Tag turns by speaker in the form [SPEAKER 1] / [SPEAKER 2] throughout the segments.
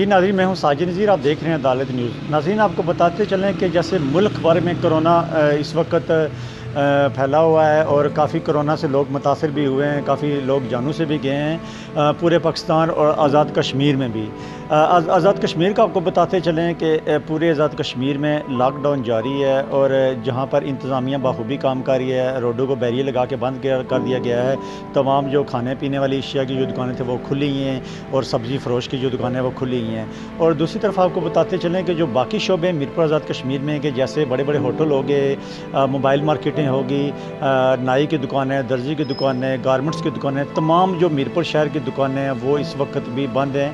[SPEAKER 1] जी नाज़रीन, मैं हूं साजिद नज़ीर। आप देख रहे हैं अदालत न्यूज़। नाज़रीन, आपको बताते चलें कि जैसे मुल्क भर में कोरोना इस वक्त फैला हुआ है और काफ़ी कोरोना से लोग मुतासर भी हुए हैं, काफ़ी लोग जानों से भी गए हैं पूरे पाकिस्तान और आज़ाद कश्मीर में भी। आज़ाद कश्मीर का आपको बताते चलें कि पूरे आज़ाद कश्मीर में लॉकडाउन जारी है और जहां पर इंतज़ामिया बाखूबी काम कर रही है। रोडों को बैरियर लगा के बंद कर दिया गया है। तमाम जो खाने पीने वाली अशिया की जो दुकानें थी वो खुली ही हैं और सब्ज़ी फ़रोश की जो दुकानें वो खुली ही हैं। और दूसरी तरफ आपको बताते चलें कि जो बाकी शोबे मीरपुर आज़ाद कश्मीर में कि जैसे बड़े बड़े होटल हो गए, मोबाइल मार्केटें होगी, नाई की दुकानें, दर्जी की दुकानें, गारमेंट्स की दुकानें, तमाम जो मीरपुर शहर की दुकानें हैं वो इस वक्त भी बंद हैं।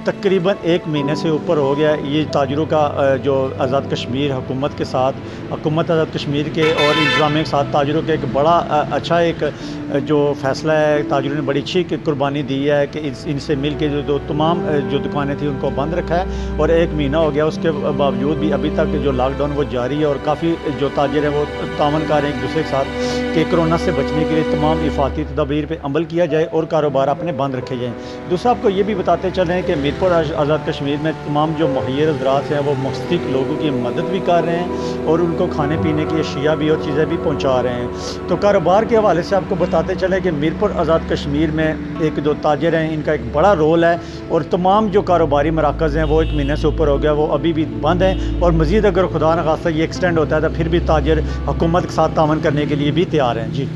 [SPEAKER 1] तकरीबन 1 महीने से ऊपर हो गया ये ताजरों का जो आज़ाद कश्मीर हुकूमत के साथ, हुकूमत आज़ाद कश्मीर के और इंतज़ामिया के साथ ताजरों का एक बड़ा अच्छा एक जो फ़ैसला है। ताजरों ने बड़ी अच्छी कुर्बानी दी है कि इनसे मिल के जो तमाम जो दुकानें थी उनको बंद रखा है और 1 महीना हो गया। उसके बावजूद भी अभी तक जो लॉकडाउन वो जारी है और काफ़ी जो ताजर हैं वो तावन कर रहे हैं एक दूसरे के साथ कि कोरोना से बचने के लिए तमाम हिफाती तदबीर पर अमल किया जाए और कारोबार अपने बंद रखे जाएँ। दूसरा आपको ये भी बताते चलें कि मीरपुर आज़ाद कश्मीर में तमाम जो मुहैयर हज़रात हैं वो मुस्तहिक़ लोगों की मदद भी कर रहे हैं और उनको खाने पीने की अशिया भी और चीज़ें भी पहुँचा रहे हैं। तो कारोबार के हवाले से आपको बताते चलें कि मीरपुर आज़ाद कश्मीर में एक जो ताजर हैं इनका एक बड़ा रोल है और तमाम जो कारोबारी मराकज़ हैं वो 1 महीने से ऊपर हो गया, वो अभी भी बंद हैं और मज़ीद अगर खुदा न खास्ता ये एक्सटेंड होता है तो फिर भी ताजर हुकूमत के साथ तावन करने के लिए भी तैयार हैं। जी।